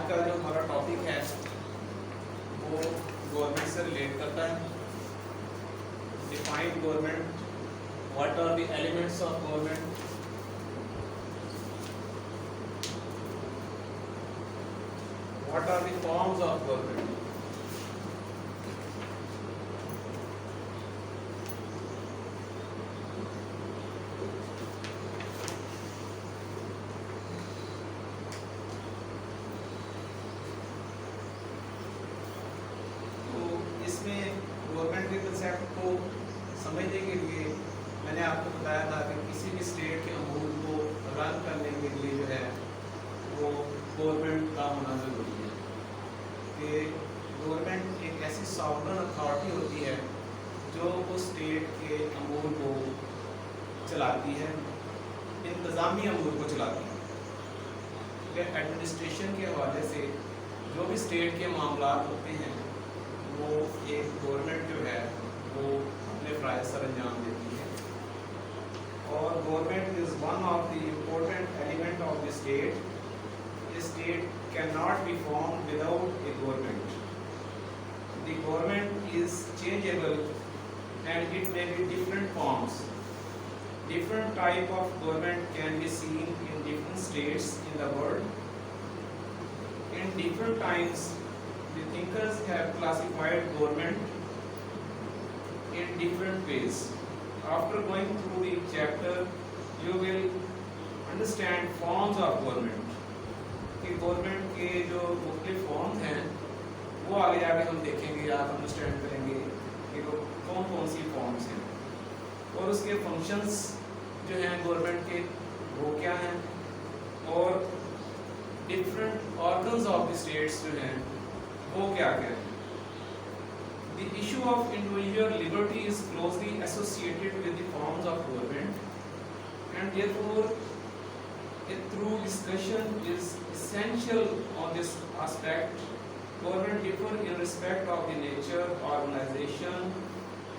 کا جو ہمارا ٹاپک ہے وہ گورنمنٹ سے ریلیٹ کرتا ہے. Define government, what are the elements of government, what are the forms of government. تو اس میں گورنمنٹ کے کنسیپٹ کو سمجھنے کے لیے میں نے آپ کو بتایا تھا کہ کسی بھی اسٹیٹ کے امور کو رن کرنے کے لیے جو ہے وہ گورنمنٹ کا ہونا ضروری ہے. کہ گورنمنٹ ایک ایسی ساورن اتھارٹی ہوتی ہے جو اس اسٹیٹ کے امور کو چلاتی ہے, انتظامی امور کو چلاتی ہے. کہ ایڈمنسٹریشن کے حوالے سے جو بھی اسٹیٹ کے معاملات ہوتے ہیں وہ ایک گورنمنٹ جو ہے وہ اپنے فرائض سر انجام دیتی ہے. اور government is one of the important element of the state. A state cannot be formed without a government. The government is changeable and it may be different forms. Different type of government can be seen in different states in the world. In different times, the thinkers have classified government in different ways. After going through the chapter, you will understand forms of government. کہ government کے جو مختلف forms ہیں وہ آگے جا کے ہم دیکھیں گے, آپ انڈرسٹینڈ کریں گے کہ وہ کون کون سی فارمز ہیں اور اس کے فنکشنز جو ہیں گورنمنٹ کے وہ کیا ہیں, اور different organs of the states جو ہیں وہ کیا کیا ہیں. The issue of individual liberty is closely associated with the forms of government and therefore a thorough discussion is essential on this aspect. Government differ in respect of the nature, organization,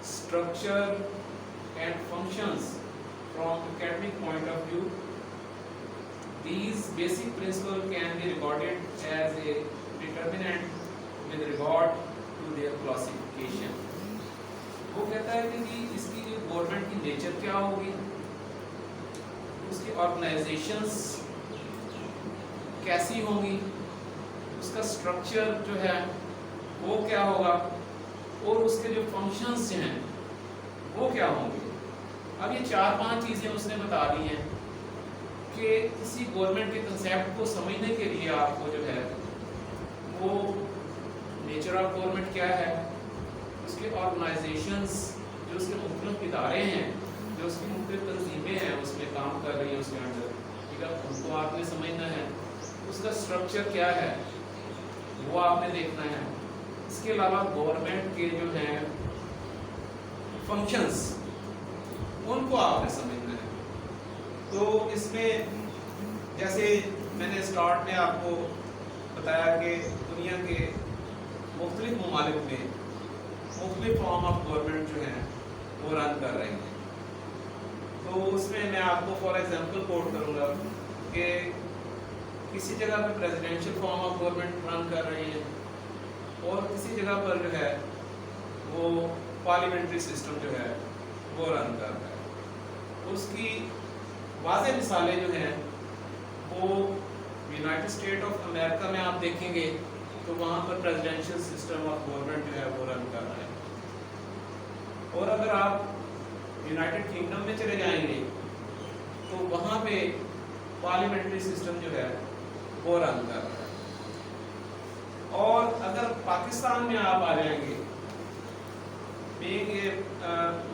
structure and functions from academic point of view. These basic principles can be regarded as a determinant with regard to their classification. وہ کہتا ہے کہ اس کی government کی nature کیا ہوگی, اس کی organisations کیسی ہوں گی, اس کا اسٹرکچر جو ہے وہ کیا ہوگا, اور اس کے جو فنکشنز جو ہیں وہ کیا ہوں گے. اب یہ 4-5 چیزیں اس نے بتا دی ہیں کہ کسی گورنمنٹ کے کنسیپٹ کو سمجھنے کے لیے آپ کو جو ہے وہ نیچر آف گورنمنٹ کیا ہے, اس کے آرگنائزیشنز جو اس کے مختلف ادارے ہیں, جو اس کی مختلف تنظیمیں ہیں اس میں کام کر رہی ہیں اس کے اندر, ٹھیک ہے, ان کو آپ نے سمجھنا ہے. اس کا اسٹرکچر کیا ہے وہ آپ نے دیکھنا ہے. اس کے علاوہ گورنمنٹ کے جو ہیں فنکشنز ان کو آپ نے سمجھنا ہے. تو اس میں جیسے میں نے اسٹارٹ میں آپ کو بتایا کہ دنیا کے مختلف ممالک میں مختلف فارم آف گورنمنٹ جو ہیں وہ رن کر رہے ہیں. تو اس میں آپ کو فار ایگزامپل کوٹ کروں گا کہ کسی جگہ پہ پریزیڈینشیل فارم آف گورنمنٹ رن کر رہے ہیں اور کسی جگہ پر جو ہے وہ پارلیمنٹری سسٹم جو ہے وہ رن کر رہا ہے. اس کی واضح مثالیں جو ہیں وہ یونائٹڈ اسٹیٹ آف امریکہ میں آپ دیکھیں گے تو وہاں پر پریزیڈینشیل سسٹم آف گورنمنٹ جو ہے وہ رن کر رہا ہے. اور اگر آپ یونائٹڈ کنگڈم میں چلے جائیں گے تو وہاں پہ پارلیمنٹری سسٹم جو ہے وہ رن کر رہا ہے. اور اگر پاکستان میں آپ آ جائیں گے, being a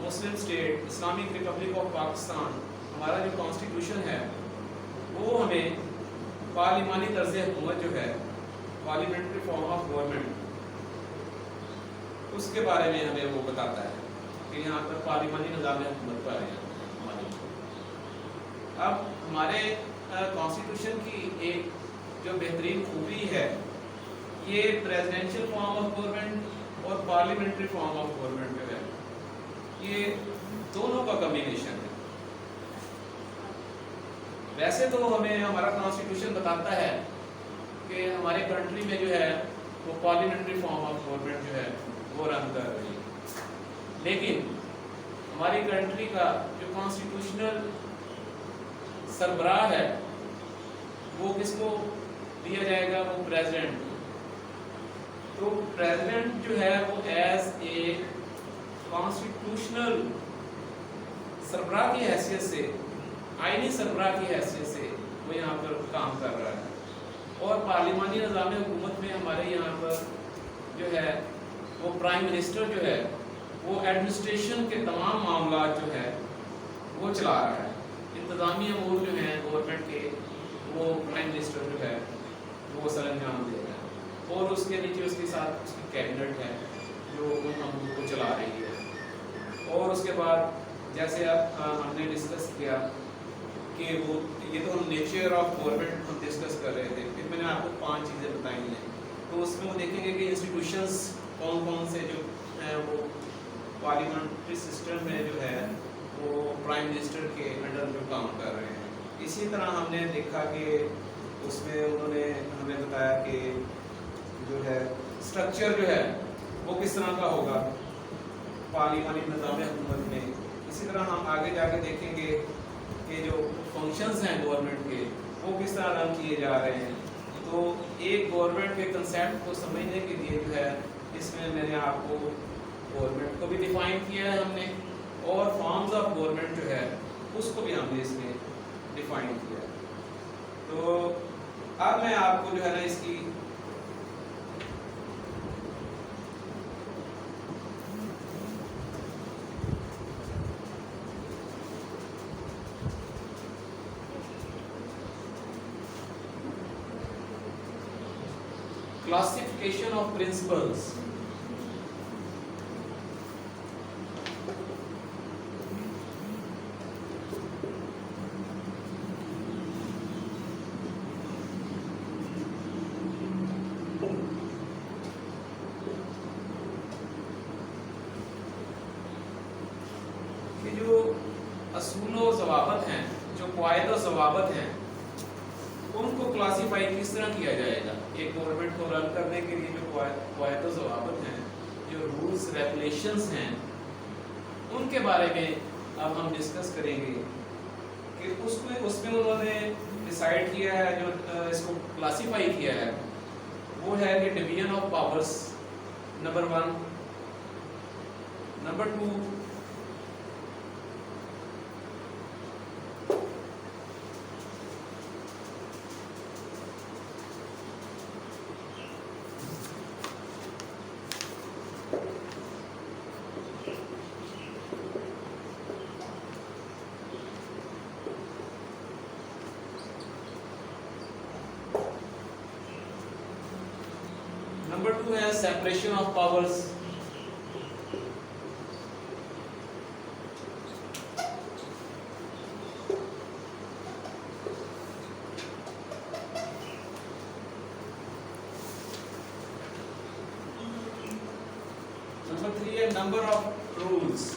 Muslim state, Islamic republic of Pakistan, ہمارا جو کانسٹیٹیوشن ہے وہ ہمیں پارلیمانی طرز حکومت جو ہے, پارلیمنٹری فارم آف گورنمنٹ, اس کے بارے میں ہمیں وہ بتاتا ہے کہ یہاں پر پارلیمانی نظام حکومت پر ہے ہماری. اب ہمارے کانسٹیٹیوشن کی ایک جو بہترین خوبی ہے یہ پریزیڈینشیل فارم آف گورنمنٹ اور پارلیمنٹری فارم آف گورنمنٹ جو ہے یہ دونوں کا کمبینیشن ہے. ویسے تو ہمیں ہمارا کانسٹیٹیوشن بتاتا ہے کہ ہمارے کنٹری میں جو ہے وہ پارلیمنٹری فارم آف گورنمنٹ جو ہے وہ رن کر رہی ہے، لیکن ہماری کنٹری کا جو کانسٹیٹیوشنل سربراہ ہے وہ کس کو دیا جائے گا؟ وہ پریزیڈنٹ۔ تو پریزیڈنٹ جو ہے وہ ایز اے کانسٹیٹیوشنل سربراہ کی حیثیت سے، آئینی سربراہ کی حیثیت سے وہ یہاں پر کام کر رہا ہے، اور پارلیمانی نظام حکومت میں ہمارے یہاں پر جو ہے وہ پرائم منسٹر جو ہے وہ ایڈمنسٹریشن کے تمام معاملات جو ہے وہ چلا رہا ہے، انتظامی امور جو ہیں گورنمنٹ کے وہ پرائم منسٹر جو ہے وہ سر انجام دے رہا ہے، اور اس کے نیچے اس کے ساتھ اس کی کیبنٹ ہے جو ان امور کو چلا رہی ہے۔ اور اس کے بعد جیسے اب ہم نے ڈسکس کیا کہ وہ یہ تو ہم نیچر آف گورنمنٹ ہم ڈسکس کر رہے تھے، پھر میں نے آپ کو 5 چیزیں بتائی ہیں، تو اس میں وہ دیکھیں گے کہ انسٹیٹیوشنس کون کون سے جو ہیں وہ پارلیمنٹری سسٹم میں جو ہے وہ پرائم منسٹر کے انڈر جو کام کر رہے ہیں۔ اسی طرح ہم نے دیکھا کہ اس میں انہوں نے ہمیں بتایا کہ جو ہے اسٹرکچر جو ہے وہ کس طرح کا ہوگا پارلیمانی نظام حکومت میں۔ اسی طرح ہم آگے جا کے دیکھیں گے کہ جو فنکشنز ہیں گورنمنٹ کے وہ کس طرح رن کیے جا رہے ہیں۔ تو ایک گورنمنٹ کے کنسیپٹ کو سمجھنے کے لیے جو ہے اس میں نے آپ کو گورنمنٹ کو بھی ڈیفائن کیا ہے ہم نے، اور فارمز آف گورنمنٹ جو ہے اس کو بھی ہم نے اس میں ڈیفائن کیا ہے۔ تو اب میں آپ کو جو ہے نا اس کی classification of principles کہ جو اصول و ضوابط ہیں، جو قواعد و ضوابط ہیں، ان کو کلاسیفائی کس طرح کیا جائے گا؟ ایک گورنمنٹ کو رن کرنے کے لیے جو قواعد و ضوابط ہیں، جو رولز ریگولیشنز ہیں، ان کے بارے میں اب ہم ڈسکس کریں گے کہ اس میں انہوں نے ڈیسائیڈ کیا ہے، جو اس کو کلاسیفائی کیا ہے وہ ہے کہ division of powers number 1، number 2 ہے separation of powers، نمبر 3 ہے number of rules،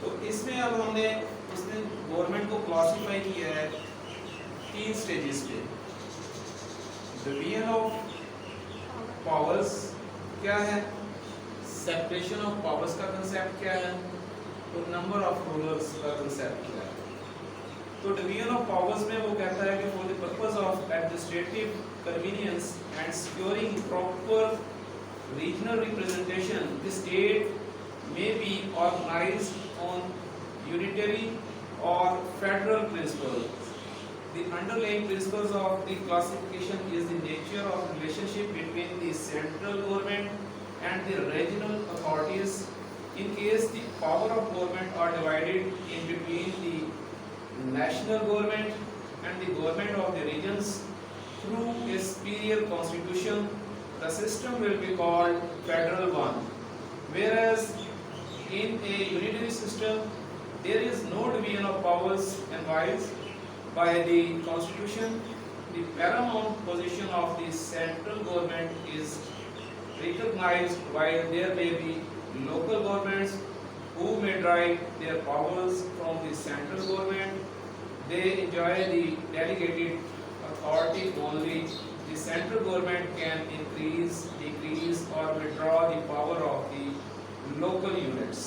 تو اس میں اب ہم نے گورنمنٹ کو کلاسیفائی کیا ہے 3 سٹیجز پہ۔ ڈویژن آف پاورز کیا ہے، سیپریشن آف پاورز کا کنسیپٹ کیا ہے، اور نمبر آف رولرز کا کنسیپٹ کیا ہے۔ تو ڈویژن آف پاورز میں وہ کہتا ہے کہ for the purpose of administrative convenience and securing proper regional representation, the state may be organized on unitary or federal principles. The underlying principles of the classification is the nature of relationship between the central government and the regional authorities. In case the power of government are divided in between the national government and the government of the regions through a superior constitution, the system will be called federal one, whereas in a unitary system there is no division of powers advised by the constitution. The paramount position of the central government is recognized, while there may be local governments who may derive their powers from the central government. They enjoy the delegated authority only. The central government can increase, decrease or withdraw the power of the local units.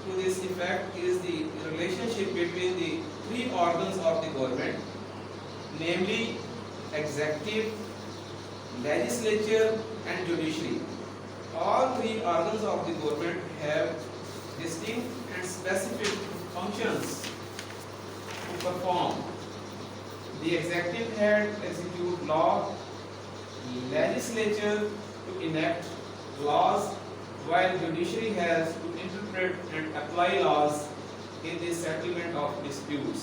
to this effect is the relationship between the 3 organs of the government, namely executive, legislature and judiciary. All 3 organs of the government have distinct and specific functions to perform. The executive head execute law, legislature to enact laws, while judiciary has to interpret and apply laws in the settlement of disputes.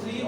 3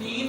3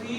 3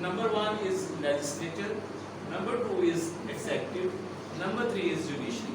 Number 1 is legislature, number 2 is executive, number 3 is judiciary।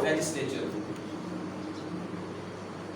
legislature।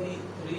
3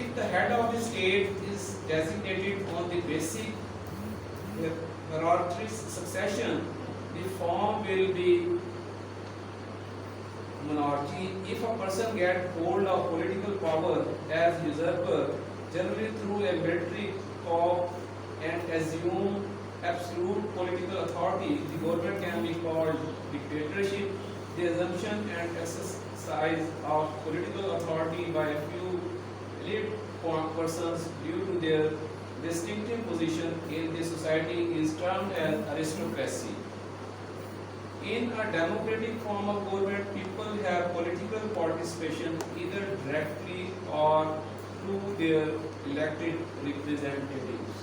If the head of the state is designated on the basic hereditary succession, the form will be monarchy. If a person get hold of political power as usurper, generally through a military coup, and assume absolute political authority, the government can be called dictatorship. The assumption and exercise of political authority by a few elite persons due to their distinctive position in the society is termed as aristocracy. In a democratic form of government, people have political participation either directly or through their elected representatives.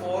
4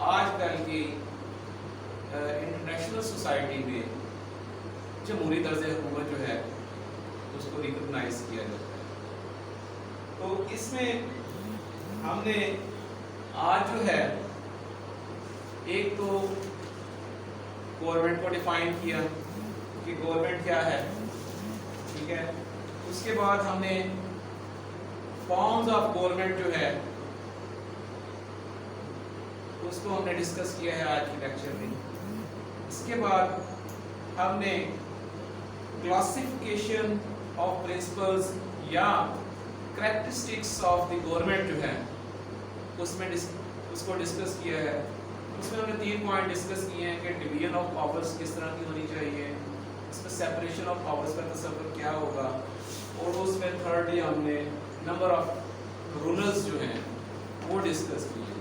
آج کل کی international society میں جمہوری طرز حکومت جو ہے اس کو ریکگنائز کیا جاتا ہے. تو اس میں ہم نے آج جو ہے ایک تو گورنمنٹ کو ڈیفائن کیا کہ گورنمنٹ کیا ہے, ٹھیک ہے. اس کے بعد ہم نے فارمز آف گورنمنٹ جو ہے اس کو ہم نے ڈسکس کیا ہے آج کے لیکچر میں. اس کے بعد ہم نے کلاسیفیکیشن آف پرنسپلز یا کریکٹرسٹکس آف دی گورنمنٹ جو ہے اس کو ڈسکس کیا ہے. اس میں ہم نے 3 پوائنٹ ڈسکس کیے ہیں کہ ڈویژن آف پاورز کس طرح کی ہونی چاہیے, اس میں سیپریشن آف پاورز کا تصور کیا ہوگا, اور اس میں تھرڈلی ہم نے نمبر آف رولرز جو ہیں وہ ڈسکس کیے.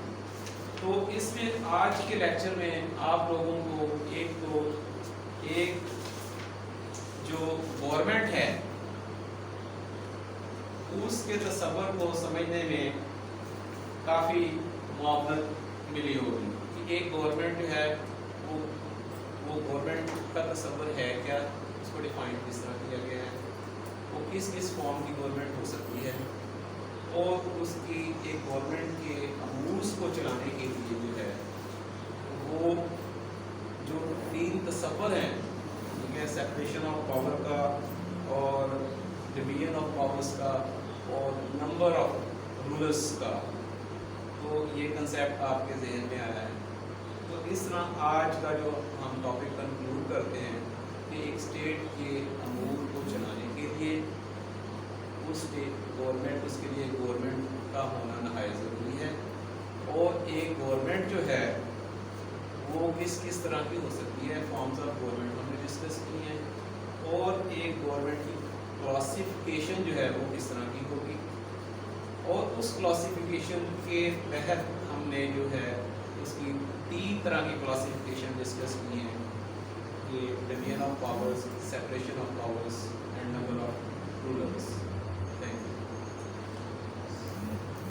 تو اس میں آج کے لیکچر میں آپ لوگوں کو ایک جو گورنمنٹ ہے اس کے تصور کو سمجھنے میں کافی معاونت ملی ہوگی کہ ایک گورنمنٹ جو ہے وہ گورنمنٹ کا تصور ہے کیا, اس کو ڈیفائن کس طرح کیا گیا ہے, وہ کس فارم کی گورنمنٹ ہو سکتی ہے, اور اس کی ایک گورنمنٹ کے امور کو چلانے کے لیے جو ہے وہ جو 3 تصور ہیں, ٹھیک ہے, سیپریشن آف پاور کا اور ڈویژن آف پاورز کا اور نمبر آف رولرز کا, تو یہ کنسیپٹ آپ کے ذہن میں آیا ہے. تو اس طرح آج کا جو ہم ٹاپک کنکلوڈ کرتے ہیں کہ ایک اسٹیٹ کے امور کو چلانے کے لیے اس کے لیے گورنمنٹ کا ہونا نہایت ضروری ہے, اور ایک گورنمنٹ جو ہے وہ کس طرح کی ہو سکتی ہے, فارمز آف گورنمنٹ ہم نے ڈسکس کی ہیں, اور ایک گورنمنٹ کی کلاسیفیکیشن جو ہے وہ کس طرح کی ہوگی, اور اس کلاسیفیکیشن کے تحت ہم نے جو ہے اس کی 3 طرح کی کلاسیفیکیشن ڈسکس کی ہیں, یہ division of powers, separation of powers and number of rulers.